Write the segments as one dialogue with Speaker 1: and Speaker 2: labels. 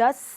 Speaker 1: 10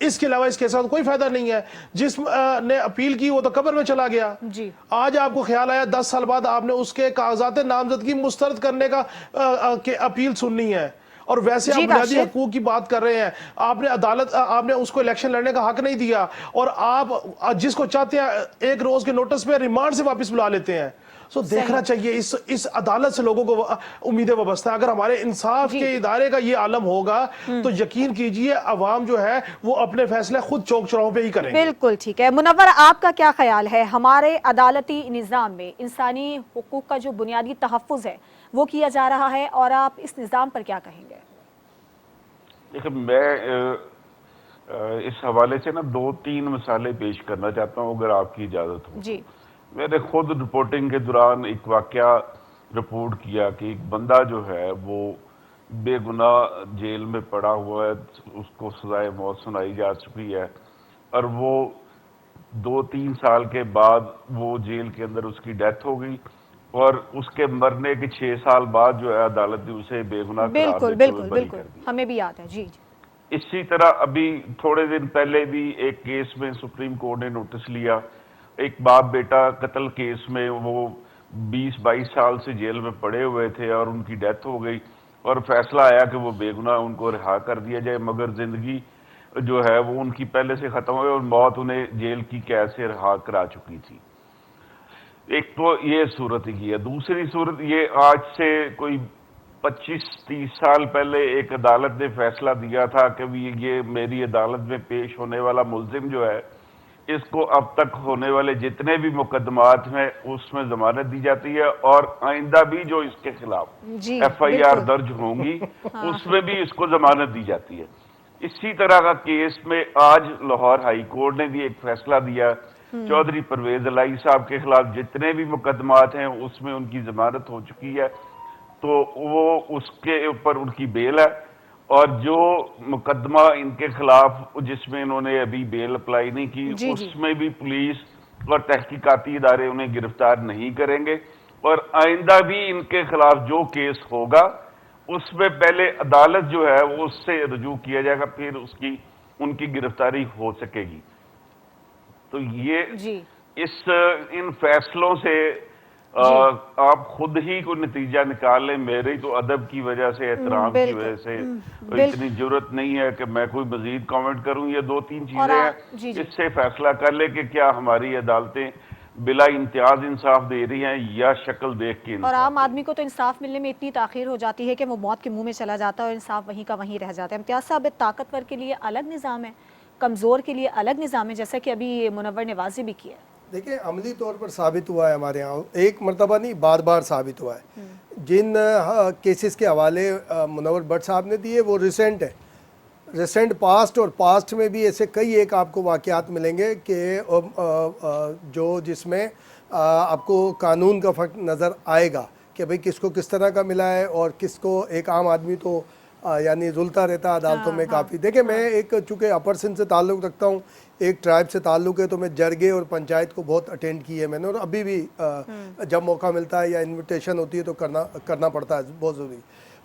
Speaker 2: اس کے علاوہ اس کے ساتھ کوئی فائدہ نہیں ہے. جس نے اپیل کی وہ تو قبر میں چلا گیا.
Speaker 1: جی
Speaker 2: آج آپ کو خیال آیا 10 سال بعد آپ نے اس کے کاغذات نامزدگی مسترد کرنے کا اپیل سننی ہے. اور ویسے آپ بنیادی حقوق کی بات کر رہے ہیں, آپ نے عدالت, آپ نے اس کو الیکشن لڑنے کا حق نہیں دیا, اور آپ جس کو چاہتے ہیں ایک روز کے نوٹس پہ ریمانڈ سے واپس بلا لیتے ہیں. سو دیکھنا چاہیے اس عدالت سے لوگوں کو امیدیں وابستہ ہیں. اگر ہمارے انصاف کے ادارے کا یہ عالم ہوگا تو یقین کیجئے عوام جو ہے وہ اپنے فیصلے خود چوک چوراہوں پہ ہی کریں گے.
Speaker 1: بالکل ٹھیک ہے. منور, آپ کا کیا خیال ہے, ہمارے عدالتی نظام میں انسانی حقوق کا جو بنیادی تحفظ ہے وہ کیا جا رہا ہے, اور آپ اس نظام پر کیا کہیں گے؟
Speaker 3: دیکھیں, میں اس حوالے سے نا 2-3 مثالیں پیش کرنا چاہتا ہوں اگر آپ کی اجازت ہو.
Speaker 1: جی
Speaker 3: میں نے خود رپورٹنگ کے دوران ایک واقعہ رپورٹ کیا کہ ایک بندہ جو ہے وہ بے گناہ جیل میں پڑا ہوا ہے, اس کو سزائے موت سنائی جا چکی ہے, اور وہ 2-3 سال کے بعد وہ جیل کے اندر اس کی ڈیتھ ہو گئی, اور اس کے مرنے کے 6 سال بعد جو ہے عدالت نے اسے بے گناہ قرار دیتے ہوئے بری کر دیا.
Speaker 1: ہمیں بھی یاد ہے. جی جی.
Speaker 3: اسی طرح ابھی تھوڑے دن پہلے بھی ایک کیس میں سپریم کورٹ نے نوٹس لیا, ایک باپ بیٹا قتل کیس میں وہ 20-22 سال سے جیل میں پڑے ہوئے تھے اور ان کی ڈیتھ ہو گئی, اور فیصلہ آیا کہ وہ بے گناہ, ان کو رہا کر دیا جائے, مگر زندگی جو ہے وہ ان کی پہلے سے ختم ہوئی اور موت انہیں جیل کی قید سے رہا کرا چکی تھی. ایک تو یہ صورت ہی ہے. دوسری صورت یہ, آج سے کوئی 25-30 سال پہلے ایک عدالت نے فیصلہ دیا تھا کہ یہ میری عدالت میں پیش ہونے والا ملزم جو ہے اس کو اب تک ہونے والے جتنے بھی مقدمات ہیں اس میں ضمانت دی جاتی ہے, اور آئندہ بھی جو اس کے خلاف FIR درج ہوں گی اس میں بھی اس کو ضمانت دی جاتی ہے. اسی طرح کا کیس میں آج لاہور ہائی کورٹ نے بھی ایک فیصلہ دیا, چودھری پرویز الہی صاحب کے خلاف جتنے بھی مقدمات ہیں اس میں ان کی ضمانت ہو چکی ہے, تو وہ اس کے اوپر ان کی بیل ہے, اور جو مقدمہ ان کے خلاف جس میں انہوں نے ابھی بیل اپلائی نہیں کی اس میں بھی پولیس اور تحقیقاتی ادارے انہیں گرفتار نہیں کریں گے, اور آئندہ بھی ان کے خلاف جو کیس ہوگا اس میں پہلے عدالت جو ہے وہ اس سے رجوع کیا جائے گا, پھر ان کی گرفتاری ہو سکے گی. تو یہ ان فیصلوں سے آپ خود ہی کو نتیجہ نکال لیں. میرے تو ادب کی وجہ سے, احترام کی وجہ سے اتنی ضرورت نہیں ہے کہ میں کوئی مزید کامنٹ کروں. یہ 2-3 چیزیں ہیں, اس سے فیصلہ کر لیں کہ کیا ہماری عدالتیں بلا امتیاز انصاف دے رہی ہیں یا شکل دیکھ کے.
Speaker 1: اور عام آدمی کو تو انصاف ملنے میں اتنی تاخیر ہو جاتی ہے کہ وہ موت کے منہ میں چلا جاتا ہے اور انصاف وہیں کا وہیں رہ جاتا ہے. امتیاز صاحب, طاقتور کے لیے الگ نظام ہے, کمزور کے لیے الگ نظام ہے, جیسا کہ ابھی منور نے واضح بھی کیا ہے.
Speaker 4: دیکھیں, عملی طور پر ثابت ہوا ہے ہمارے ہاں, ایک مرتبہ نہیں بار بار ثابت ہوا ہے. جن کیسز کے حوالے منور بٹ صاحب نے دیے وہ ریسنٹ ہے, ریسنٹ پاسٹ, اور پاسٹ میں بھی ایسے کئی ایک آپ کو واقعات ملیں گے کہ جس میں آپ کو قانون کا فرق نظر آئے گا کہ بھئی کس کو کس طرح کا ملا ہے, اور کس کو ایک عام آدمی تو یعنی رلتا رہتا عدالتوں میں کافی. دیکھیں, میں ایک چونکہ اپر سندھ سے تعلق رکھتا ہوں, ایک ٹرائب سے تعلق ہے, تو میں جرگے اور پنچایت کو بہت اٹینڈ کی ہے میں نے, اور ابھی بھی جب موقع ملتا ہے یا انویٹیشن ہوتی ہے تو کرنا پڑتا ہے, بہت ضروری.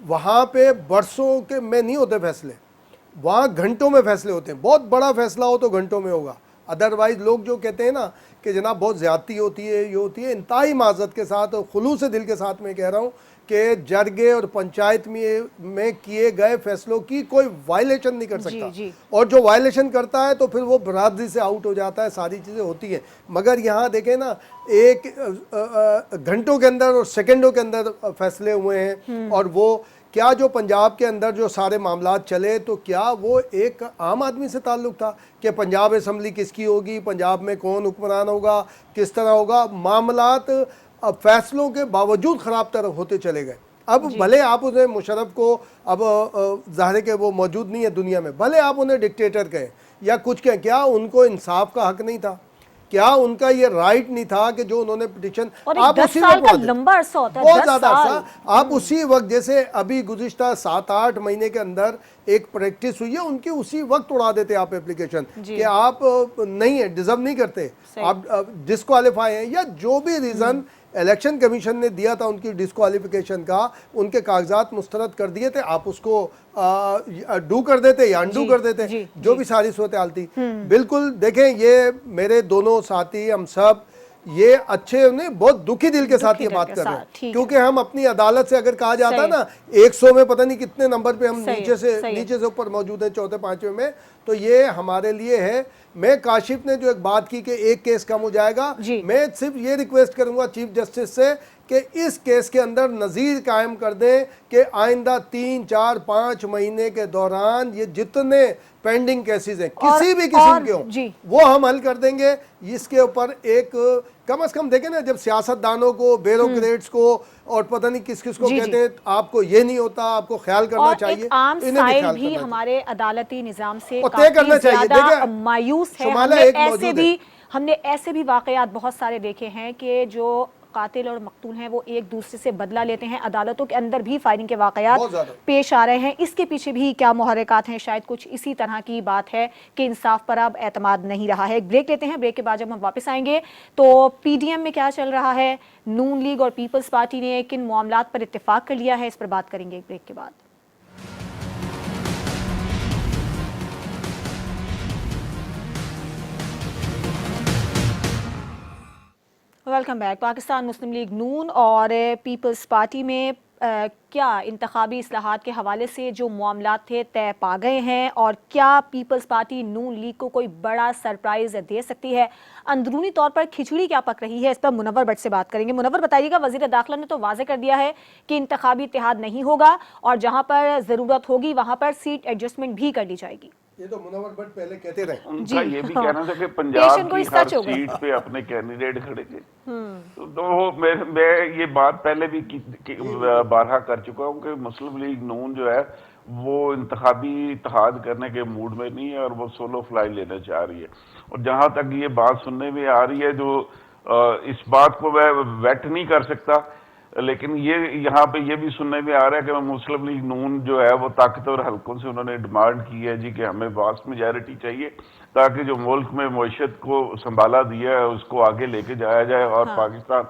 Speaker 4: وہاں پہ برسوں کے میں نہیں ہوتے فیصلے, وہاں گھنٹوں میں فیصلے ہوتے ہیں. بہت بڑا فیصلہ ہو تو گھنٹوں میں ہوگا, ادروائز لوگ جو کہتے ہیں نا کہ جناب بہت زیادتی ہوتی ہے, یہ ہوتی ہے, انتہائی معذرت کے ساتھ اور خلوص دل کے ساتھ میں کہہ رہا ہوں کہ جرگے اور پنچایت میں کیے گئے فیصلوں کی کوئی وائلیشن نہیں کر سکتا, اور جو وائلیشن کرتا ہے تو پھر وہ برادری سے آؤٹ ہو جاتا ہے. ساری چیزیں ہوتی ہیں, مگر یہاں دیکھیں نا, ایک گھنٹوں کے اندر اور سیکنڈوں کے اندر فیصلے ہوئے ہیں. اور وہ کیا جو پنجاب کے اندر جو سارے معاملات چلے, تو کیا وہ ایک عام آدمی سے تعلق تھا کہ پنجاب اسمبلی کس کی ہوگی, پنجاب میں کون حکمران ہوگا, کس طرح ہوگا. معاملات فیصلوں کے باوجود خراب طرح ہوتے چلے گئے. اب بھلے آپ انہیں مشرف کو, اب ظاہر ہے کہ وہ موجود نہیں ہے دنیا میں, بھلے آپ انہیں ڈکٹیٹر کہیں یا کچھ کہیں, کیا ان کو انصاف کا حق نہیں تھا؟ کیا ان کا یہ رائٹ نہیں تھا کہ جو انہوں نے پٹیشن, آپ اسی وقت
Speaker 1: لمبا عرصہ ہوتا ہے,
Speaker 4: بہت زیادہ عرصہ, آپ اسی وقت, جیسے ابھی گزشتہ 7-8 مہینے کے اندر ایک پریکٹس ہوئی ہے ان کی, اسی وقت اڑا دیتے آپ اپلیکیشن
Speaker 1: جی.
Speaker 4: کہ آپ نہیں ہیں, ڈیزرو نہیں کرتے, آپ ڈسکوالیفائی ہیں, یا جو بھی ریزن الیکشن کمیشن نے دیا تھا ان کی ڈسکوالیفیکیشن کا, ان کے کاغذات مسترد کر دیے تھے, آپ اس کو ڈو کر دیتے یا انڈو کر دیتے, جو بھی ساری صورتحال تھی. بالکل دیکھیں, یہ میرے دونوں ساتھی ہم سب یہ اچھے انہیں بہت دکھی دل کے ساتھ یہ بات کر رہے ہیں, کیونکہ ہم اپنی عدالت سے اگر کہا جاتا ہے نا 100 میں پتہ نہیں کتنے نمبر پہ ہم نیچے سے اوپر موجود ہیں, چوتھے پانچویں میں, تو یہ ہمارے لیے ہے. میں کاشف نے جو ایک بات کی کہ ایک کیس کم ہو جائے گا, میں صرف یہ ریکویسٹ کروں گا چیف جسٹس سے کہ اس کیس کے اندر نظیر قائم کر دیں کہ آئندہ 3 4 5 مہینے کے دوران یہ جتنے پینڈنگ کیسز ہیں کسی بھی قسم کے ہوں وہ ہم حل کر دیں گے. اس کے اوپر ایک کم از کم دیکھیں نا, جب سیاست دانوں کو, بیوروکریٹس کو اور پتہ نہیں کس کس کو کہتے ہیں آپ کو یہ نہیں ہوتا, آپ کو خیال کرنا چاہیے,
Speaker 1: عام
Speaker 4: انہیں
Speaker 1: سائل
Speaker 4: خیال
Speaker 1: بھی
Speaker 4: کرنا
Speaker 1: ہمارے عدالتی نظام سے
Speaker 4: طے کرنا چاہیے.
Speaker 1: زیادہ مایوس ہے. ہم نے ایسے بھی واقعات بہت سارے دیکھے ہیں کہ جو قاتل اور مقتول ہیں وہ ایک دوسرے سے بدلہ لیتے ہیں, عدالتوں کے اندر بھی فائرنگ کے واقعات پیش آ رہے ہیں. اس کے پیچھے بھی کیا محرکات ہیں؟ شاید کچھ اسی طرح کی بات ہے کہ انصاف پر اب اعتماد نہیں رہا ہے. ایک بریک لیتے ہیں, بریک کے بعد جب ہم واپس آئیں گے تو پی ڈی ایم میں کیا چل رہا ہے, نون لیگ اور پیپلز پارٹی نے کن معاملات پر اتفاق کر لیا ہے, اس پر بات کریں گے ایک بریک کے بعد. Welcome back. Pakistan Muslim League N اور پیپلز پارٹی میں کیا انتخابی اصلاحات کے حوالے سے جو معاملات تھے طے پا گئے ہیں, اور کیا پیپلز پارٹی نون لیگ کو کوئی بڑا سرپرائز دے سکتی ہے؟ اندرونی طور پر کھچڑی کیا پک رہی ہے, اس پر منور بٹ سے بات کریں گے. منور بتائیے گا, وزیر داخلہ نے تو واضح کر دیا ہے کہ انتخابی اتحاد نہیں ہوگا اور جہاں پر ضرورت ہوگی وہاں پر سیٹ ایڈجسٹمنٹ بھی کر لی جائے گی.
Speaker 4: یہ تو منور بٹ پہلے کہتے رہے,
Speaker 3: ان کا یہ بھی کہنا تھا کہ پنجاب کی ہر سیٹ پہ اپنے کینڈیڈیٹ کھڑے تھے. تو میں یہ بات پہلے بھی بارہا کر چکا ہوں کہ مسلم لیگ نون جو ہے وہ انتخابی اتحاد کرنے کے موڈ میں نہیں ہے اور وہ سولو فلائی لینا چاہ رہی ہے. اور جہاں تک یہ بات سننے میں آ رہی ہے, جو اس بات کو میں ویٹ نہیں کر سکتا, لیکن یہ یہاں پہ یہ بھی سننے میں آ رہا ہے کہ مسلم لیگ نون جو ہے وہ طاقتور حلقوں سے انہوں نے ڈیمانڈ کی ہے جی کہ ہمیں واسٹ میجارٹی چاہیے تاکہ جو ملک میں معیشت کو سنبھالا دیا ہے اس کو آگے لے کے جایا جائے اور پاکستان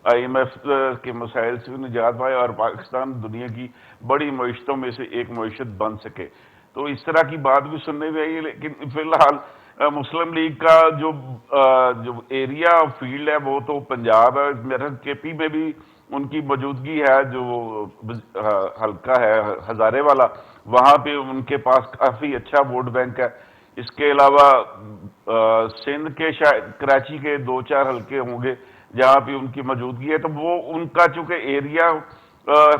Speaker 3: آئی ایم ایف کے مسائل سے نجات پائے اور پاکستان دنیا کی بڑی معیشتوں میں سے ایک معیشت بن سکے. تو اس طرح کی بات بھی سننے میں آئی ہے, لیکن فی الحال مسلم لیگ کا جو ایریا فیلڈ ہے وہ تو پنجاب ہے. میرا کے پی میں بھی ان کی موجودگی ہے, جو حلقہ ہے ہزارے والا, وہاں پہ ان کے پاس کافی اچھا ووٹ بینک ہے. اس کے علاوہ سندھ کے شاید کراچی کے 2-4 حلقے ہوں گے جہاں پہ ان کی موجودگی ہے. تو وہ ان کا چونکہ ایریا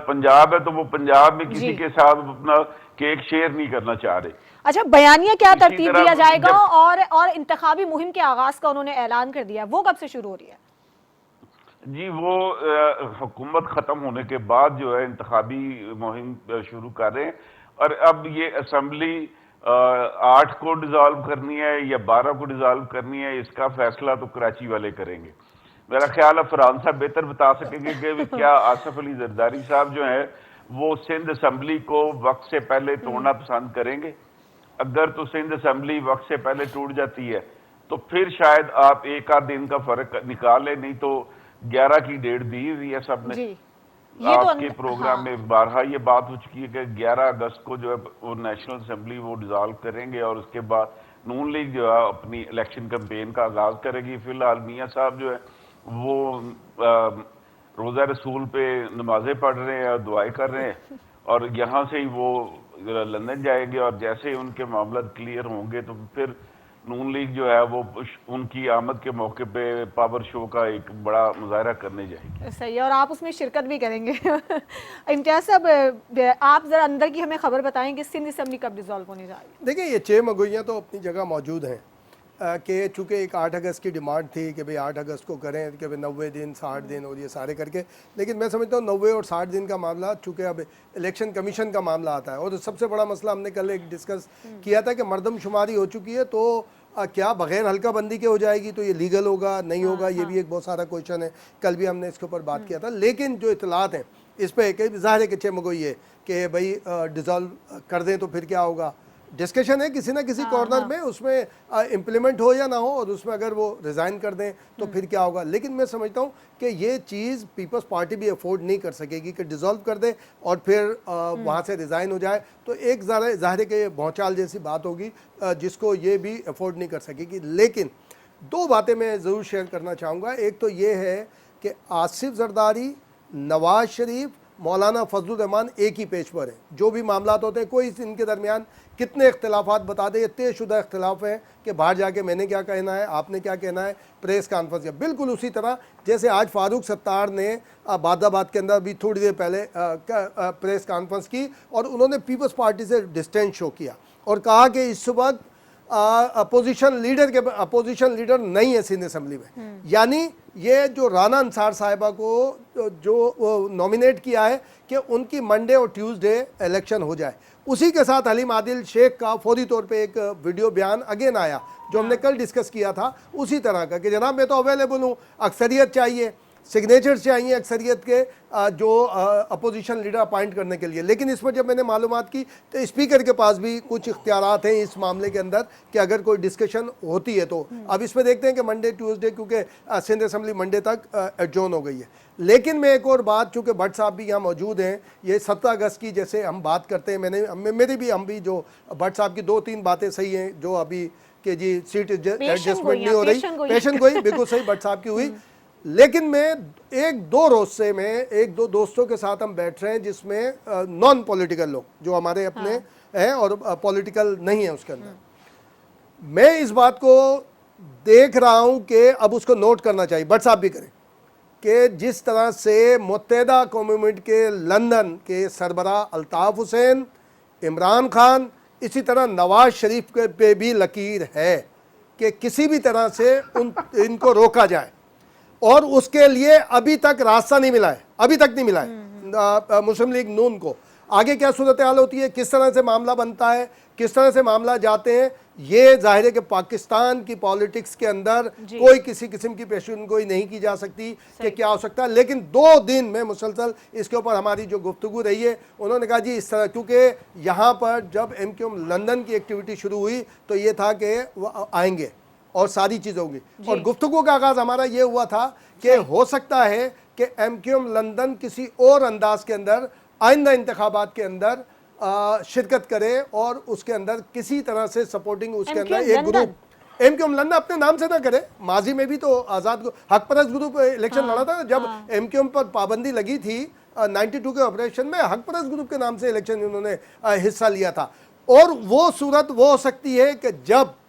Speaker 3: پنجاب ہے تو وہ پنجاب میں کسی کے ساتھ اپنا کیک شیئر نہیں کرنا چاہ رہے.
Speaker 1: اچھا, بیانیہ کیا ترتیب دیا جائے گا اور انتخابی مہم کے آغاز کا انہوں نے اعلان کر دیا, وہ کب سے شروع ہو رہی ہے؟
Speaker 3: جی وہ حکومت ختم ہونے کے بعد جو ہے انتخابی مہم شروع کر رہے ہیں. اور اب یہ اسمبلی 8 کو ڈیزالو کرنی ہے یا 12 کو ڈیزالو کرنی ہے, اس کا فیصلہ تو کراچی والے کریں گے. میرا خیال ہے فرحان صاحب بہتر بتا سکیں گے کہ کیا آصف علی زرداری صاحب جو ہیں وہ سندھ اسمبلی کو وقت سے پہلے توڑنا پسند کریں گے. اگر تو سندھ اسمبلی وقت سے پہلے ٹوٹ جاتی ہے تو پھر شاید آپ 1 دن کا فرق نکال لیں, نہیں تو 11 کی ڈیٹ دی ہوئی ہے سب نے. آپ کے پروگرام میں بارہا یہ بات ہو چکی ہے کہ 11 اگست کو جو ہے وہ نیشنل اسمبلی وہ ڈیزالو کریں گے اور اس کے بعد نون لیگ جو ہے اپنی الیکشن کمپین کا آغاز کرے گی. فی الحال میاں صاحب جو ہے وہ روزہ رسول پہ نمازیں پڑھ رہے ہیں اور دعائیں کر رہے ہیں, اور یہاں سے ہی وہ لندن جائیں گے, اور جیسے ہی ان کے معاملات کلیئر ہوں گے تو پھر نون لیگ جو ہے وہ ان کی آمد کے موقع پہ پاور شو کا ایک بڑا مظاہرہ کرنے جائے گی.
Speaker 1: صحیح ہے, اور آپ اس میں شرکت بھی کریں گے. امتیاز صاحب, آپ ذرا اندر کی ہمیں خبر بتائیں کہ سندھ اسمبلی کب ڈیزالو ہونے جا رہی ہے؟
Speaker 4: دیکھیں یہ 6 مگوئیاں تو اپنی جگہ موجود ہیں کہ چونکہ ایک 8 اگست کی ڈیمانڈ تھی کہ بھئی 8 اگست کو کریں کہ 90 دن 60 دن اور یہ سارے کر کے, لیکن میں سمجھتا ہوں 90 اور 60 دن کا معاملہ چونکہ اب الیکشن کمیشن کا معاملہ آتا ہے. اور سب سے بڑا مسئلہ ہم نے کل ایک ڈسکس کیا تھا کہ مردم شماری ہو چکی ہے تو کیا بغیر حلقہ بندی کے ہو جائے گی تو یہ لیگل ہوگا نہیں ہوگا, یہ بھی ایک بہت سارا کویشچن ہے. کل بھی ہم نے اس کے اوپر بات کیا تھا. لیکن جو اطلاعات ہیں اس پہ کہ ظاہر ہے کہ چمگوئی ہے کہ بھائی ڈیزالو کر دیں تو پھر کیا ہوگا. ڈسکشن ہے کسی نہ کسی کارنر میں, اس میں امپلیمنٹ ہو یا نہ ہو, اور اس میں اگر وہ ریزائن کر دیں تو پھر کیا ہوگا. لیکن میں سمجھتا ہوں کہ یہ چیز پیپلز پارٹی بھی افورڈ نہیں کر سکے گی کہ ڈیزالو کر دے اور پھر وہاں سے ریزائن ہو جائے. تو ایک ظاہر ہے کہ یہ بھونچال جیسی بات ہوگی جس کو یہ بھی افورڈ نہیں کر سکے گی. لیکن دو باتیں میں ضرور شیئر کرنا چاہوں گا. ایک تو یہ ہے کہ آصف زرداری, نواز شریف, مولانا فضل الرحمان ایک ہی پیج پر ہیں. جو بھی معاملات ہوتے ہیں, کوئی ان کے درمیان کتنے اختلافات بتا دے, یہ طے شدہ اختلاف ہیں کہ باہر جا کے میں نے کیا کہنا ہے, آپ نے کیا کہنا ہے, پریس کانفرنس کیا. بالکل اسی طرح جیسے آج فاروق ستار نے آباد آباد کے اندر بھی تھوڑی دیر پہلے پریس کانفرنس کی اور انہوں نے پیپلز پارٹی سے ڈسٹینس شو کیا اور کہا کہ اس وقت اپوزیشن لیڈر نہیں ہے سندھ اسمبلی میں. یعنی یہ جو رانا انصار صاحبہ کو جو نومینیٹ کیا ہے کہ ان کی منڈے اور ٹیوزڈے الیکشن ہو جائے, اسی کے ساتھ حلیم عادل شیخ کا فوری طور پہ ایک ویڈیو بیان اگین آیا جو ہم نے کل ڈسکس کیا تھا اسی طرح کا کہ جناب میں تو اویلیبل ہوں, اکثریت چاہیے, سگنیچر چاہیے اکثریت کے جو اپوزیشن لیڈر اپائنٹ کرنے کے لیے. لیکن اس پر جب میں نے معلومات کی تو اسپیکر کے پاس بھی کچھ اختیارات ہیں اس معاملے کے اندر کہ اگر کوئی ڈسکشن ہوتی ہے تو. اب اس میں دیکھتے ہیں کہ منڈے ٹیوزڈے, کیونکہ سندھ اسمبلی منڈے تک ایڈجورن ہو گئی ہے. لیکن میں ایک اور بات, چونکہ بٹ صاحب بھی یہاں موجود ہیں, یہ 17 اگست کی جیسے ہم بات کرتے ہیں, ہم بھی جو بٹ صاحب کی 2-3 باتیں صحیح ہیں جو ابھی کہ جی سیٹ ایڈجسٹمنٹ نہیں ہو رہی, پیشن گوئی بالکل صحیح بٹ صاحب کی ہوئی. لیکن میں 1-2 روز سے میں 1-2 دوستوں کے ساتھ ہم بیٹھ رہے ہیں جس میں نان پولیٹیکل لوگ جو ہمارے اپنے ہیں اور پولیٹیکل نہیں ہیں اس کے اندر. میں اس بات کو دیکھ رہا ہوں کہ اب اس کو نوٹ کرنا چاہیے, بٹ صاحب بھی کریں, کہ جس طرح سے متحدہ قومی موومنٹ کے لندن کے سربراہ الطاف حسین, عمران خان, اسی طرح نواز شریف کے پہ بھی لکیر ہے کہ کسی بھی طرح سے ان کو روکا جائے, اور اس کے لیے ابھی تک راستہ نہیں ملا ہے, مسلم لیگ نون کو. آگے کیا صورتحال ہوتی ہے, کس طرح سے معاملہ بنتا ہے, کس طرح سے معاملہ جاتے ہیں, یہ ظاہر ہے کہ پاکستان کی پالیٹکس کے اندر کوئی کسی قسم کی پیشن گوئی نہیں کی جا سکتی کہ کیا ہو سکتا ہے. لیکن 2 دن میں مسلسل اس کے اوپر ہماری جو گفتگو رہی ہے, انہوں نے کہا جی اس طرح, کیونکہ یہاں پر جب MQM لندن کی ایکٹیویٹی شروع ہوئی تو یہ تھا کہ وہ آئیں گے اور ساری چیزیں ہوں گی, اور گفتگو کا آغاز ہمارا یہ ہوا تھا کہ ہو سکتا ہے کہ MQM لندن کسی اور انداز کے اندر آئندہ انتخابات کے اندر شرکت کرے اور اس کے اندر کسی طرح سے سپورٹنگ اس کے اندر ایک گروپ MQM لندن اپنے نام سے نہ کرے. ماضی میں بھی تو آزاد حق پرست گروپ الیکشن لڑا تھا, جب MQM پر پابندی لگی تھی 92 کے آپریشن میں, حق پرست گروپ کے نام سے الیکشن انہوں نے حصہ لیا تھا. اور وہ صورت وہ ہو سکتی ہے کہ جب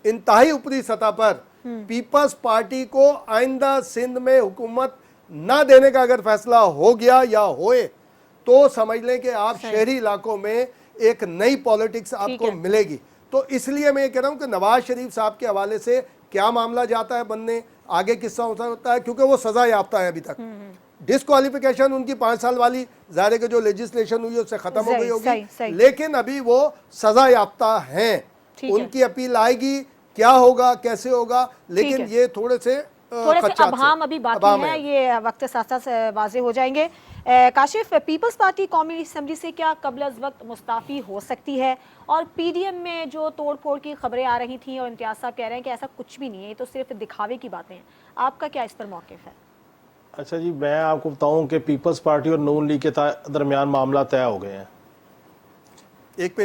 Speaker 4: انتہائی اوپری سطح پر پیپلز پارٹی کو آئندہ سندھ میں حکومت نہ دینے کا اگر فیصلہ ہو گیا یا ہوئے تو سمجھ لیں کہ آپ شہری علاقوں میں ایک نئی پالیٹکس آپ کو ملے گی. تو اس لیے میں یہ کہہ رہا ہوں کہ نواز شریف صاحب کے حوالے سے کیا معاملہ جاتا ہے بننے, آگے کس طرح ہوتا ہے, کیونکہ وہ سزا یافتہ ہے ابھی تک. ڈسکوالیفیکیشن ان کی 5 سال والی ظاہر ہے کہ جو لیجسلیشن ہوئی اس سے ختم ہو گئی ہوگی, لیکن ابھی وہ سزا یافتہ ہیں. ان کی اپیل آئے گی, کیا ہوگا, کیسے ہوگا, لیکن یہ تھوڑے سے
Speaker 1: ابہام ابھی باقی ہیں, یہ وقت ساتھ ساتھ واضح ہو جائیں گے. کاشف, پیپلز پارٹی قومی اسمبلی سے کیا قبل از وقت مستعفی ہو سکتی ہے؟ اور PDM میں جو توڑ پھوڑ کی خبریں آ رہی تھیں اور امتیاز صاحب کہہ رہے ہیں کہ ایسا کچھ بھی نہیں ہے, یہ تو صرف دکھاوے کی باتیں ہیں, آپ کا کیا اس پر موقف ہے؟
Speaker 2: اچھا جی, میں آپ کو بتاؤں کہ پیپلز پارٹی اور نون لیگ کے درمیان معاملات طے ہو گئے ہیں,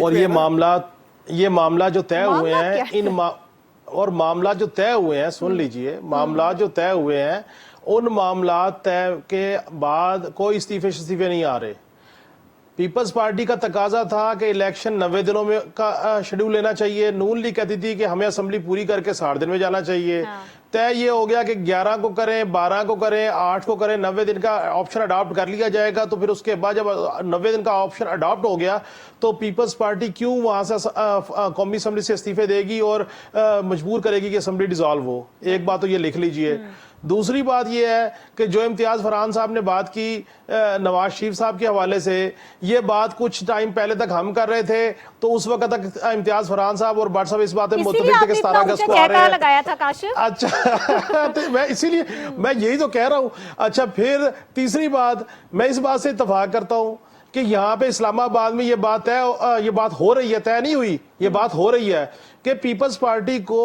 Speaker 2: اور یہ معاملات جو طے ہوئے ہیں اور معاملات جو طے ہوئے ہیں, سن لیجئے, معاملات جو طے ہوئے ہیں ان معاملات طے کے بعد کوئی استعفے نہیں آ رہے. پیپلز پارٹی کا تقاضا تھا کہ الیکشن 90 دنوں میں کا شیڈول لینا چاہیے, نون لیگ کہتی تھی کہ ہمیں اسمبلی پوری کر کے 60 دن میں جانا چاہیے. طے یہ ہو گیا کہ 11 کو کریں, 12 کو کریں, 8 کو کریں, 90 دن کا آپشن اڈاپٹ کر لیا جائے گا. تو پھر اس کے بعد جب 90 دن کا آپشن اڈاپٹ ہو گیا تو پیپلز پارٹی کیوں وہاں سے قومی اسمبلی سے استعفے دے گی اور مجبور کرے گی کہ اسمبلی ڈیزالو ہو. ایک بات تو یہ لکھ لیجئے. دوسری بات یہ ہے کہ جو امتیاز فرحان صاحب نے بات کی نواز شریف صاحب کے حوالے سے، یہ بات کچھ ٹائم پہلے تک ہم کر رہے تھے تو اس وقت تک امتیاز فرحان صاحب اور بٹ صاحب اس بات میں متفق تھے کہ 17 اگست کو آ رہے ہیں.
Speaker 1: لگایا تھا کاشف.
Speaker 2: اچھا تو میں اسی لیے میں یہی تو کہہ رہا ہوں. اچھا پھر تیسری بات، میں اس بات سے اتفاق کرتا ہوں کہ یہاں پہ اسلام آباد میں یہ بات ہو رہی ہے، طے نہیں ہوئی، یہ بات ہو رہی ہے کہ پیپلز پارٹی کو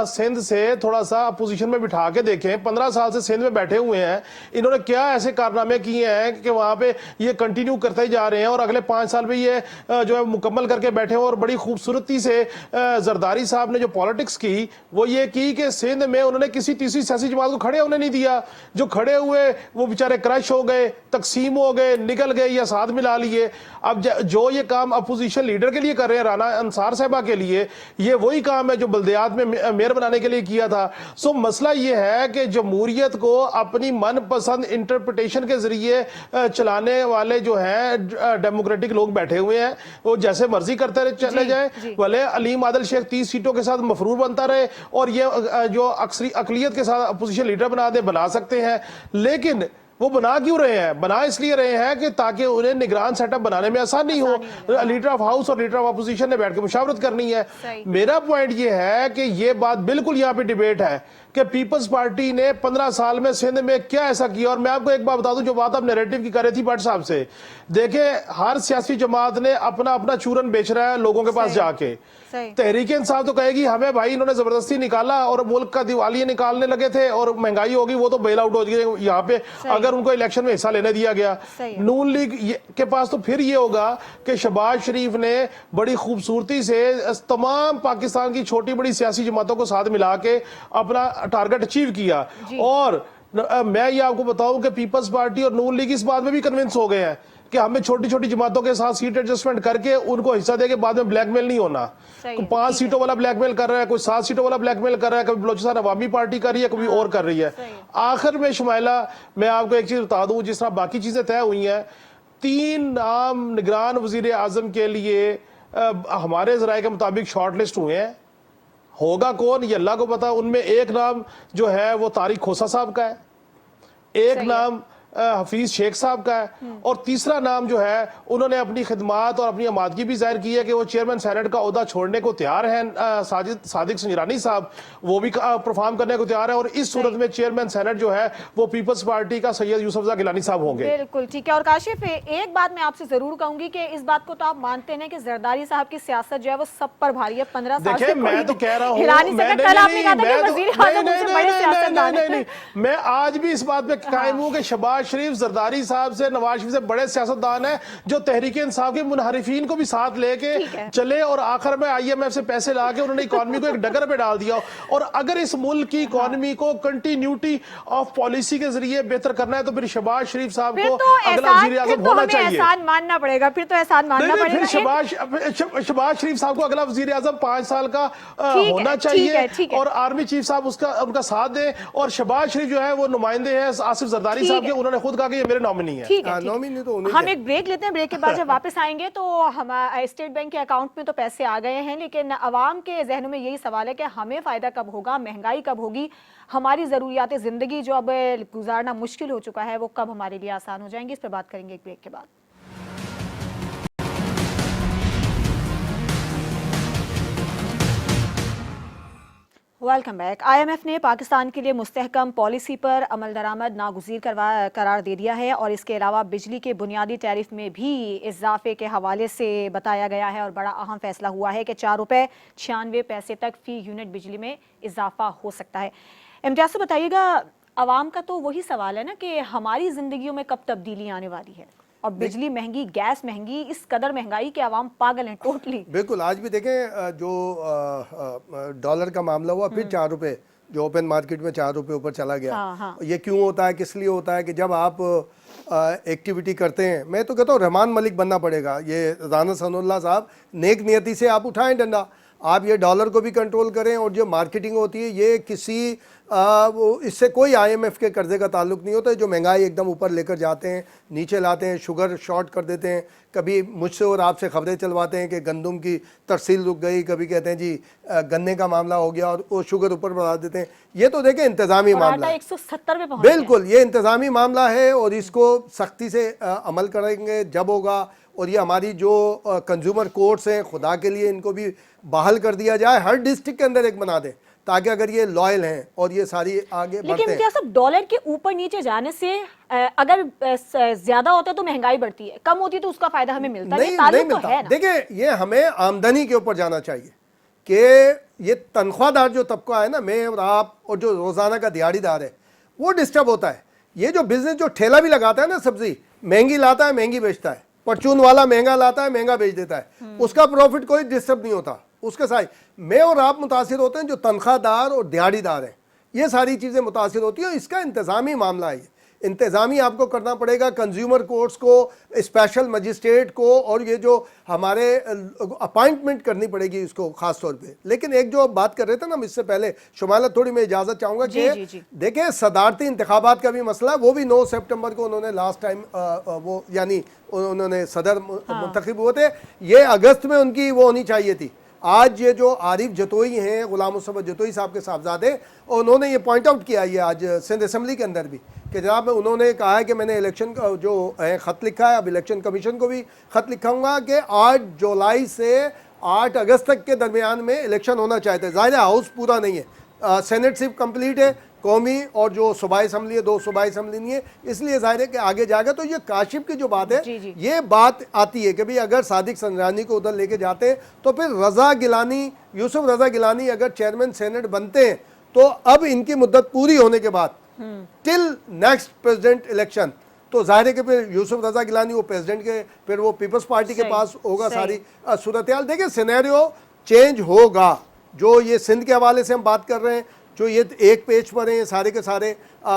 Speaker 2: سندھ سے تھوڑا سا اپوزیشن میں بٹھا کے دیکھیں. 15 سال سے سندھ میں بیٹھے ہوئے ہیں، انہوں نے کیا ایسے کارنامے کیے ہیں کہ وہاں پہ یہ کنٹینیو کرتے ہی جا رہے ہیں، اور اگلے 5 سال میں یہ جو ہے مکمل کر کے بیٹھے ہیں. اور بڑی خوبصورتی سے زرداری صاحب نے جو پالیٹکس کی وہ یہ کی کہ سندھ میں انہوں نے کسی تیسری سیاسی جماعت کو کھڑے ہونے نہیں دیا. جو کھڑے ہوئے وہ بیچارے کرش ہو گئے، تقسیم ہو گئے، نکل گئے یا ساتھ ملا لیے. اب جو یہ کام اپوزیشن لیڈر کے لیے کر رہے ہیں، رانا انصار صاحبہ کے لیے، یہ وہی کام ہے جو بلدیات میں میئر بنانے کے لیے کیا تھا. سو مسئلہ یہ ہے کہ جمہوریت کو اپنی من پسند انٹرپریٹیشن کے ذریعے چلانے والے جو ہیں ڈیموکریٹک لوگ بیٹھے ہوئے ہیں، وہ جیسے مرضی کرتے چلے جائیں. بھلے علیم عادل شیخ 30 سیٹوں کے ساتھ مفرور بنتا رہے اور یہ جو اقلیت کے ساتھ اپوزیشن لیڈر بنا سکتے ہیں، لیکن وہ بنا کیوں رہے ہیں؟ بنا اس لیے رہے ہیں کہ تاکہ انہیں نگران سیٹ اپ بنانے میں آسانی ہو. لیڈر آف ہاؤس اور لیڈر آف اپوزیشن نے بیٹھ کے مشاورت کرنی ہے. میرا پوائنٹ یہ ہے کہ یہ بات بالکل یہاں پہ ڈیبیٹ ہے کہ پیپلز پارٹی نے 15 سال میں سندھ میں کیا ایسا کیا. اور میں آپ کو ایک بات بتا دوں، جو بات آپ نیریٹو کی کر رہی تھی بٹ صاحب سے، دیکھیں ہر سیاسی جماعت نے اپنا چورن بیچ رہا ہے لوگوں کے پاس جا کے. تحریک انصاف تو کہے گی ہمیں بھائی انہوں نے زبردستی نکالا اور ملک کا دیوالیے نکالنے لگے تھے اور مہنگائی ہوگی، وہ تو بیل آؤٹ ہو گئی یہاں پہ اگر ان کو الیکشن میں حصہ لینے دیا گیا. نون لیگ کے پاس تو پھر یہ ہوگا کہ شہباز شریف نے بڑی خوبصورتی سے تمام پاکستان کی چھوٹی بڑی سیاسی جماعتوں کو ساتھ ملا کے اپنا ٹارگٹ اچیو کیا. اور میں یہ آپ کو بتاؤں کہ پیپلز پارٹی اور نون لیگ اس بات میں بھی کنونس ہو گئے ہیں کہ ہمیں چھوٹی چھوٹی جماعتوں کے ساتھ سیٹ ایڈجسٹمنٹ کر کے ان کو حصہ دے کے بعد میں بلیک میل نہیں ہونا. کوئی 5 سیٹوں والا بلیک میل کر رہا ہے، کوئی 7 سیٹوں والا بلیک میل کر رہا ہے، کبھی بلوچستان عوامی پارٹی کر رہی ہے، کبھی اور کر رہی ہے. آخر میں شمائلہ میں آپ کو ایک چیز بتا دوں، جس طرح باقی چیزیں طے ہوئی ہیں، 3 نام نگران وزیر اعظم کے لیے ہمارے ذرائع کے مطابق شارٹ لسٹ ہوئے ہیں. ہوگا کون یہ اللہ کو پتا. ان میں ایک نام جو ہے وہ طارق کھوسہ صاحب کا ہے، ایک نام حفیظ شیخ صاحب کا ہے، اور تیسرا نام جو ہے انہوں نے اپنی خدمات اور اپنی آمادگی بھی ظاہر کی ہے کہ وہ چیئرمین سینٹ کا عہدہ چھوڑنے کو تیار ہیں. صادق سنجرانی صاحب وہ بھی پرفارم کرنے کو تیار ہے، اور اس صورت میں چیئرمین سینٹ جو ہے وہ پیپلز پارٹی کا سید یوسف رضا گیلانی صاحب ہوں گے.
Speaker 1: بالکل ٹھیک ہے. اور کاشف ایک بات میں آپ سے ضرور کہوں گی کہ اس بات کو تو آپ مانتے ہیں کہ زرداری صاحب کی سیاست جو ہے وہ سب پر بھاری ہے. 15 سال سے
Speaker 2: میں تو کہہ رہا ہوں، میں آج بھی اس بات پہ قائم ہوں کہ شہباز شریف زرداری صاحب سے، نواز شریف سے بڑے سیاستدان ہیں جو تحریک انصاف کے منحرفین کو بھی ساتھ لے کے چلے اور آخر میں IMF سے پیسے لا کے انہوں نے اکانومی کو ایک ڈگر پہ ڈال دیا. اور اگر اس ملک کی اکانومی کو کنٹینیوٹی آف پالیسی کے ذریعے بہتر کرنا ہے تو پھر شہباز شریف صاحب کو اگلا وزیر اعظم ہونا چاہیے.
Speaker 1: احسان ماننا پڑے گا، پھر تو احسان ماننا پڑے گا.
Speaker 2: شہباز شریف صاحب کو اگلا وزیر اعظم 5 سال کا ہونا چاہیے اور آرمی چیف صاحب ان کا ساتھ دیں. اور شہباز شریف جو ہے وہ نمائندے ہیں آصف زرداری صاحب کے، انہوں نے خود کہا کہ یہ میرے نامنی ہے.
Speaker 1: ہم ایک بریک لیتے ہیں، بریک کے بعد جب واپس آئیں گے تو اسٹیٹ بینک کے اکاؤنٹ میں تو پیسے آ گئے ہیں، لیکن عوام کے ذہنوں میں یہی سوال ہے کہ ہمیں فائدہ کب ہوگا، مہنگائی کب ہوگی، ہماری ضروریات زندگی جو اب گزارنا مشکل ہو چکا ہے وہ کب ہمارے لیے آسان ہو جائیں گی. اس پہ بات کریں گے ایک بریک کے بعد. Welcome back. IMF نے پاکستان کے لیے مستحکم پالیسی پر عمل درآمد ناگزیر قرار دے دیا ہے، اور اس کے علاوہ بجلی کے بنیادی ٹیرف میں بھی اضافے کے حوالے سے بتایا گیا ہے، اور بڑا اہم فیصلہ ہوا ہے کہ 4 روپے 96 پیسے تک فی یونٹ بجلی میں اضافہ ہو سکتا ہے. امتیاز سے بتائیے گا، عوام کا تو وہی سوال ہے نا کہ ہماری زندگیوں میں کب تبدیلی آنے والی ہے، اور بجلی مہنگی، گیس مہنگی، اس قدر مہنگائی کہ عوام پاگل ہیں ٹوٹلی.
Speaker 4: بالکل. آج بھی دیکھیں جو ڈالر کا معاملہ ہوا، پھر 4 روپے جو اوپن مارکیٹ میں 4 روپے اوپر چلا گیا. یہ کیوں ہوتا ہے، کس لیے ہوتا ہے کہ جب آپ ایکٹیویٹی کرتے ہیں، میں تو کہتا ہوں رحمان ملک بننا پڑے گا. یہ رانا ثناء اللہ صاحب نیک نیتی سے آپ اٹھائیں ڈنڈا. آپ یہ ڈالر کو بھی کنٹرول کریں اور جو مارکیٹنگ ہوتی ہے یہ کسی اس سے کوئی IMF کے قرضے کا تعلق نہیں ہوتا ہے جو مہنگائی ایک دم اوپر لے کر جاتے ہیں, نیچے لاتے ہیں, شوگر شارٹ کر دیتے ہیں, کبھی مجھ سے اور آپ سے خبریں چلواتے ہیں کہ گندم کی ترسیل رک گئی, کبھی کہتے ہیں جی گنے کا معاملہ ہو گیا اور وہ شوگر اوپر بڑھا دیتے ہیں. یہ تو دیکھیں انتظامی معاملہ ہے,
Speaker 1: 170 پہ پہنچ گیا.
Speaker 4: بالکل یہ انتظامی معاملہ ہے اور اس کو سختی سے عمل کریں گے جب ہوگا. اور یہ ہماری جو کنزیومر کورٹس ہیں خدا کے لیے ان کو بھی بحال کر دیا جائے, ہر ڈسٹرکٹ کے اندر ایک بنا دیں تاکہ اگر یہ لائل ہیں اور یہ ساری آگے بڑھتے ہیں.
Speaker 1: لیکن کیا سب ڈالر کے اوپر نیچے جانے سے اگر زیادہ ہوتا ہے تو مہنگائی بڑھتی ہے, کم ہوتی ہے تو اس کا فائدہ ہمیں ملتا ہے, یہ تعلق تو ہے نا.
Speaker 4: دیکھیں یہ ہمیں آمدنی کے اوپر جانا چاہیے کہ یہ تنخواہ دار جو طبقہ ہے نا, میں اور آپ اور جو روزانہ کا دیہڑی دار ہے وہ ڈسٹرب ہوتا ہے. یہ جو بزنس جو ٹھیلا بھی لگاتا ہے نا, سبزی مہنگی لاتا ہے مہنگی بیچتا ہے, پرچون والا مہنگا لاتا ہے مہنگا بیچ دیتا ہے, اس کا پروفٹ کوئی ڈسٹرب نہیں ہوتا, اس کے ساتھ میں اور آپ متاثر ہوتے ہیں جو تنخواہ دار اور دیہڑی دار ہیں. یہ ساری چیزیں متاثر ہوتی ہیں. اس کا انتظامی معاملہ ہے, انتظامی آپ کو کرنا پڑے گا, کنزیومر کورٹس کو, اسپیشل مجسٹریٹ کو, اور یہ جو ہمارے اپائنٹمنٹ کرنی پڑے گی اس کو خاص طور پہ. لیکن ایک جو بات کر رہے تھے نا ہم اس سے پہلے, شمالہ تھوڑی میں اجازت چاہوں گا کہ دیکھیں صدارتی انتخابات کا بھی مسئلہ, وہ بھی 9 سپٹمبر کو انہوں نے لاسٹ ٹائم وہ یعنی انہوں نے صدر منتخب ہوئے تھے, یہ اگست میں ان کی وہ ہونی چاہیے تھی. آج یہ جو عارف جتوئی ہیں, غلام مصطفیٰ جتوئی صاحب کے صاحبزادے, اور انہوں نے یہ پوائنٹ آؤٹ کیا یہ آج سندھ اسمبلی کے اندر بھی کہ جناب انہوں نے کہا ہے کہ میں نے الیکشن کا جو خط لکھا ہے, اب الیکشن کمیشن کو بھی خط لکھاؤں گا کہ 8 جولائی سے 8 اگست تک کے درمیان میں الیکشن ہونا چاہتے ہیں. ظاہر ہے ہاؤس پورا نہیں ہے, سینٹ صرف کمپلیٹ ہے, قومی اور جو صوبائی اسمبلی ہے 2 صوبائی اسمبلی نہیں ہے, اس لیے ظاہر ہے کہ آگے جائے گا. تو یہ کاشف کی جو بات ہے یہ بات آتی ہے کہ بھئی اگر صادق سنجرانی کو ادھر لے کے جاتے ہیں تو پھر رضا گیلانی, یوسف رضا گیلانی اگر چیئرمین سینٹ بنتے ہیں تو اب ان کی مدت پوری ہونے کے بعد ٹل نیکسٹ پریزیڈنٹ الیکشن تو ظاہر ہے کہ پھر یوسف رضا گیلانی وہ پریزیڈنٹ کے, پھر وہ پیپلز پارٹی کے پاس ہوگا ساری صورتحال. دیکھیں سینیریو چینج ہوگا. جو یہ سندھ کے حوالے سے ہم بات کر رہے ہیں, جو یہ ایک پیج پر ہیں سارے کے سارے,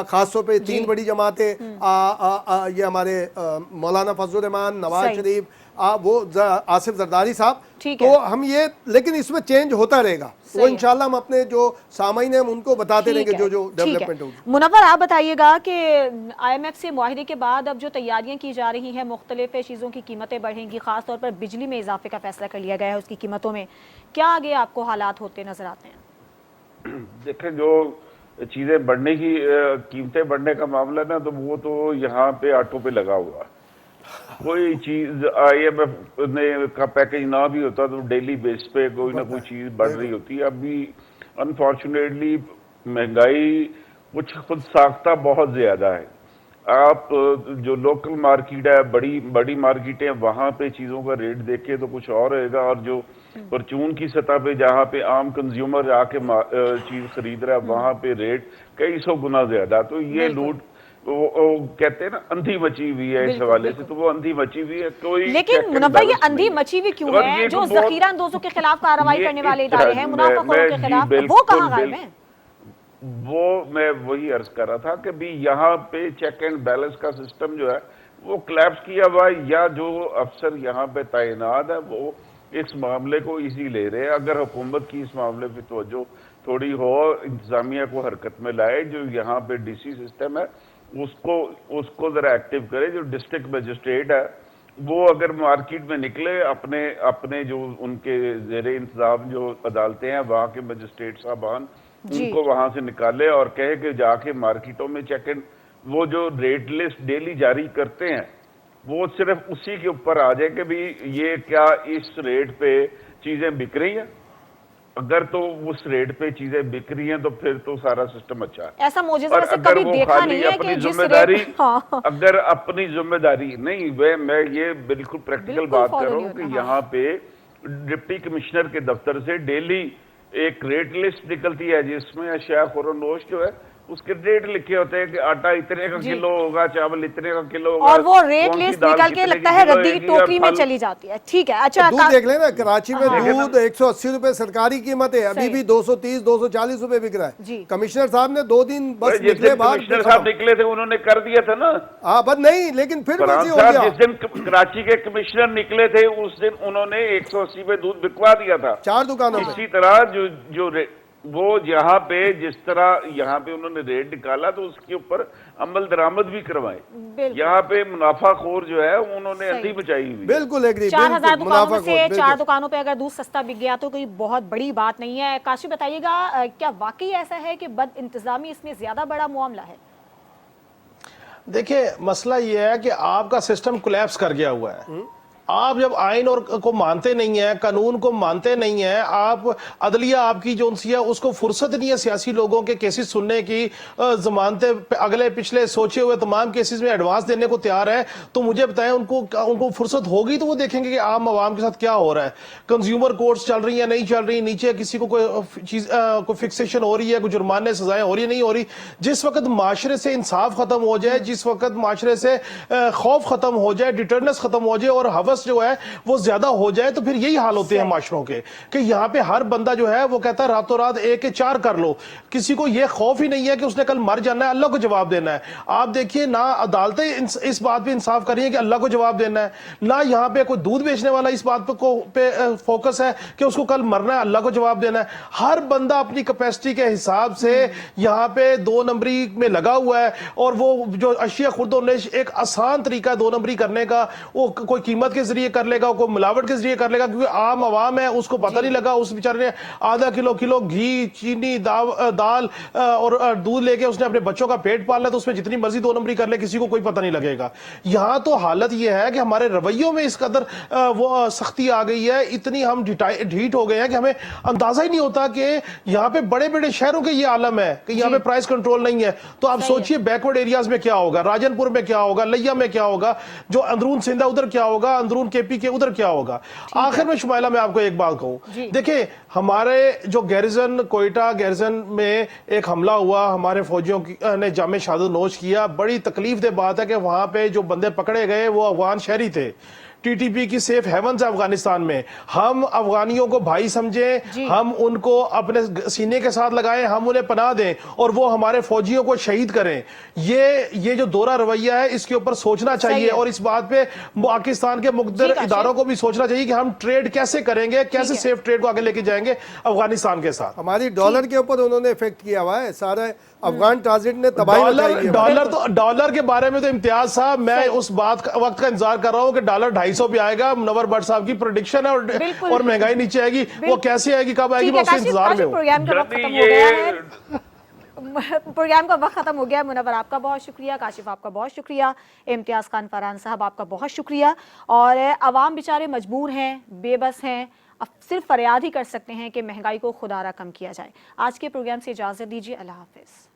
Speaker 4: خاص طور پہ 3 بڑی جماعتیں, یہ ہمارے مولانا فضل الرحمان, نواز شریف, وہ آصف زرداری صاحب, تو ہم یہ لیکن اس میں چینج ہوتا رہے گا. وہ انشاءاللہ ہم اپنے جو سامعین ہیں ہم ان کو بتاتے رہیں گے جو ڈیولپمنٹ ہوگی.
Speaker 1: منور آپ بتائیے گا کہ IMF سے معاہدے کے بعد اب جو تیاریاں کی جا رہی ہیں, مختلف چیزوں کی قیمتیں بڑھیں گی, خاص طور پر بجلی میں اضافے کا فیصلہ کر لیا گیا ہے اس کی قیمتوں میں, کیا آگے آپ کو حالات ہوتے نظر آتے ہیں؟
Speaker 3: دیکھیں جو چیزیں بڑھنے کی, قیمتیں بڑھنے کا معاملہ نا, تو وہ تو یہاں پہ آٹو پہ لگا ہوا. کوئی چیز IMF نے کا پیکج نہ بھی ہوتا تو ڈیلی بیس پہ کوئی نہ کوئی چیز بڑھ رہی ہوتی ہے. ابھی انفارچونیٹلی مہنگائی کچھ خود ساختہ بہت زیادہ ہے. آپ جو لوکل مارکیٹ ہے, بڑی مارکیٹیں, وہاں پہ چیزوں کا ریٹ دیکھیں تو کچھ اور رہے گا, اور جو پرچون کی سطح پہ جہاں پہ عام کنزیومر آ کے چیز خرید رہا ہے وہاں پہ ریٹ کئی 100 گنا زیادہ. تو یہ لوٹ کہتے ہیں نا اندھی مچی ہوئی ہے اس حوالے سے, تو وہ اندھی مچی ہوئی ہے. کوئی
Speaker 1: لیکن منور یہ اندھی مچی ہوئی کیوں ہے؟ جو ذخیرہ اندوزوں کے خلاف کارروائی کرنے والے ادارے ہیں, منافع خوروں کے خلاف, وہ کہاں غائب ہیں؟
Speaker 3: وہ میں وہی عرض کر رہا تھا کہ بھی یہاں پہ چیک اینڈ بیلنس کا سسٹم جو ہے وہ کلیپس کیا ہوا ہے, یا جو افسر یہاں پہ تعینات ہے وہ اس معاملے کو ایزی لے رہے ہیں. اگر حکومت کی اس معاملے پہ توجہ تھوڑی ہو, انتظامیہ کو حرکت میں لائے, جو یہاں پہ DC سسٹم ہے اس کو ذرا ایکٹیو کرے. جو ڈسٹرکٹ مجسٹریٹ ہے وہ اگر مارکیٹ میں نکلے, اپنے جو ان کے زیر انتظام جو عدالتیں ہیں وہاں کے مجسٹریٹ صاحبان, ان کو وہاں سے نکالے اور کہے کہ جا کے مارکیٹوں میں چیک اینڈ, وہ جو ریٹ لسٹ ڈیلی جاری کرتے ہیں وہ صرف اسی کے اوپر آ جائے کہ بھی یہ کیا اس ریٹ پہ چیزیں بک رہی ہیں. اگر تو اس ریٹ پہ چیزیں بک رہی ہیں تو پھر تو سارا سسٹم اچھا ہے.
Speaker 1: ایسا معجزہ ویسے کبھی دیکھا نہیں ہے کہ جس ریٹ,
Speaker 3: اگر اپنی ذمہ داری نہیں, میں یہ بالکل پریکٹیکل بات کر رہا ہوں کہ یہاں پہ ڈپٹی کمشنر کے دفتر سے ڈیلی ایک ریٹ لسٹ نکلتی ہے جس میں اشیاء فروخت جو ہے اس کے ریٹ لکھے ہوتے ہیں کہ آٹا اتنے کا کلو ہوگا, چاول اتنے کا کلو ہوگا,
Speaker 1: اور وہ ریٹ
Speaker 3: کون سی
Speaker 1: لسٹ
Speaker 3: دال
Speaker 1: نکل کے
Speaker 3: کتنے
Speaker 1: لگتا
Speaker 3: کی
Speaker 1: ہے
Speaker 3: کلو
Speaker 1: ردی
Speaker 3: ہوگی,
Speaker 1: ٹوکری میں
Speaker 3: اور
Speaker 1: چلی جاتی ہے. ٹھیک ہے, اچھا
Speaker 4: دودھ دیکھ لیں نا, کراچی میں دودھ 180 روپے سرکاری قیمت ہے, ابھی بھی 230 240 روپے بک رہا ہے. کمشنر صاحب نے 2 دن بس
Speaker 3: جس
Speaker 4: نکلے
Speaker 3: دن
Speaker 4: بعد
Speaker 3: کمشنر صاحب نکلے تھے انہوں نے کر دیا تھا نا.
Speaker 4: ہاں بس نہیں, لیکن پھر
Speaker 3: فرحان
Speaker 4: ویسے ہو
Speaker 3: صاحب
Speaker 4: گیا.
Speaker 3: جس دن کراچی کے کمشنر نکلے تھے اس دن انہوں نے 180 پہ دودھ بکوا دیا تھا
Speaker 4: 4 دکانوں پہ.
Speaker 3: اسی طرح جو وہ یہاں پہ جس طرح یہاں پہ انہوں نے ریٹ نکالا تو اس کے اوپر عمل درآمد بھی کروائے. یہاں پہ منافع خور جو ہے انہوں نے اندھی بچائی ہوئی.
Speaker 4: بالکل ایگری,
Speaker 1: 4000
Speaker 4: بالکل
Speaker 1: دکانوں
Speaker 4: منافع
Speaker 1: سے
Speaker 4: خور.
Speaker 1: 4 دکانوں پہ اگر دودھ سستا بک گیا تو کوئی بہت بڑی بات نہیں ہے. کاشف بتائیے گا, کیا واقعی ایسا ہے کہ بد انتظامی اس میں زیادہ بڑا معاملہ ہے؟
Speaker 2: دیکھیں مسئلہ یہ ہے کہ آپ کا سسٹم کولیپس کر گیا ہوا ہے. آپ جب آئین اور کو مانتے نہیں ہیں, قانون کو مانتے نہیں ہیں, آپ عدلیہ آپ کی جو انسی ہے اس کو فرصت نہیں ہے سیاسی لوگوں کے کیسز سننے کی, ضمانتیں اگلے پچھلے سوچے ہوئے تمام کیسز میں ایڈوانس دینے کو تیار ہے, تو مجھے بتائیں ان کو فرصت ہوگی تو وہ دیکھیں گے کہ عام عوام کے ساتھ کیا ہو رہا ہے. کنزیومر کورٹس چل رہی ہیں نہیں چل رہی, نیچے کسی کو کوئی چیز کوئی فکسیشن ہو رہی ہے, کوئی جرمانے سزائیں ہو رہی ہیں نہیں ہو رہی. جس وقت معاشرے سے انصاف ختم ہو جائے, جس وقت معاشرے سے خوف ختم ہو جائے, ڈیٹرنس ختم ہو جائے اور ہوس جو ہے وہ زیادہ ہو جائے, تو پھر یہی حال ہوتے ہیں معاشروں کے کہ یہاں پہ ہر بندہ جو ہے وہ کہتا ہے راتوں رات 1 کے 4 کر لو. کسی کو یہ خوف ہی نہیں ہے کہ اس نے کل مر جانا ہے, اللہ کو جواب دینا ہے. آپ دیکھیے نہ عدالتیں اس بات پہ انصاف کر رہی ہیں کہ اللہ کو جواب دینا ہے, نہ یہاں پہ کوئی دودھ بیچنے والا اس بات پہ فوکس ہے کہ اس کو کل مرنا ہے, اللہ کو جواب دینا ہے. ہر بندہ اپنی کیپیسٹی کے حساب سے یہاں پہ 2 نمبری میں لگا ہوا ہے, اور وہ جو اشیاء خرد و نوش ایک آسان طریقہ 2 نمبری کرنے کا, وہ کوئی قیمت کے ذریعے کر لے گا, کوئی ملاوٹ کے ذریعے کر لے گا, کیونکہ عام عوام ہے اس کو پتہ نہیں لگا. اس بیچارے نے آدھا کلو گھی, چینی, دال اور دودھ لے کے اس نے اپنے بچوں کا پیٹ پالنا, تو اس میں جتنی مرضی 2 نمبری کر لے, کسی کو کوئی پتہ نہیں لگے گا. یہاں تو حالت یہ ہے کہ ہمارے رویوں میں اس قدر وہ سختی آ گئی ہے, اتنی ہم ڈھیٹ ہو گئے ہیں کہ ہمیں اندازہ ہی نہیں ہوتا کہ یہاں پہ بڑے بڑے شہروں کے یہ عالم ہے کہ یہاں پہ پرائس کنٹرول نہیں ہے. تو آپ سوچئے بیکورڈ ایریاز میں کیا ہوگا, راجن پور میں کیا ہوگا, لیا میں کیا ہوگا, جو اندرون سندھا ادھر کیا ہوگا, اندرون کے پی کے ادھر کیا ہوگا. آخر میں شمائلہ میں آپ کو ایک بات کہوں, دیکھیں ہمارے جو گیریزن کوئٹہ گیریزن میں ایک حملہ ہوا, ہمارے فوجیوں نے جامِ شہادت نوش کیا. بڑی تکلیف دہ بات ہے کہ وہاں پہ جو بندے پکڑے گئے وہ افغان شہری تھے. ٹی ٹی پی کی سیف ہیونز ہے افغانستان میں. ہم افغانیوں کو بھائی سمجھیں, ہم ان کو اپنے سینے کے ساتھ لگائیں, ہم انہیں پناہ دیں, اور وہ ہمارے فوجیوں کو شہید کریں. یہ جو دورہ رویہ ہے اس کے اوپر سوچنا چاہیے, اور اس بات پہ پاکستان کے مقتدر اداروں کو بھی سوچنا چاہیے کہ ہم ٹریڈ کیسے کریں گے, کیسے سیف ٹریڈ کو آگے لے کے جائیں گے افغانستان کے ساتھ.
Speaker 4: ہماری ڈالر کے اوپر انہوں نے افیکٹ کیا ہوا ہے, سارا افغان ٹرانزٹ نے تباہی مچائی ہے.
Speaker 2: ڈالر کے بارے میں تو امتیاز صاحب میں اس وقت کا انتظار کر رہا ہوں کہ ڈالر 250 پہ آئے گا. منور بٹ صاحب کی پریڈکشن ہے, اور مہنگائی نیچے آئے گی, وہ کیسے آئے گی, کب آئے گی, میں اس انتظار میں ہوں.
Speaker 1: پروگرام کا وقت ختم ہو گیا ہے. منور آپ کا بہت شکریہ, کاشف آپ کا بہت شکریہ, امتیاز خان فرحان صاحب آپ کا بہت شکریہ. اور عوام بیچارے مجبور ہیں, بے بس ہیں, اب صرف فریاد ہی کر سکتے ہیں کہ مہنگائی کو خدا را کم کیا جائے. آج کے پروگرام سے اجازت دیجیے, اللہ حافظ.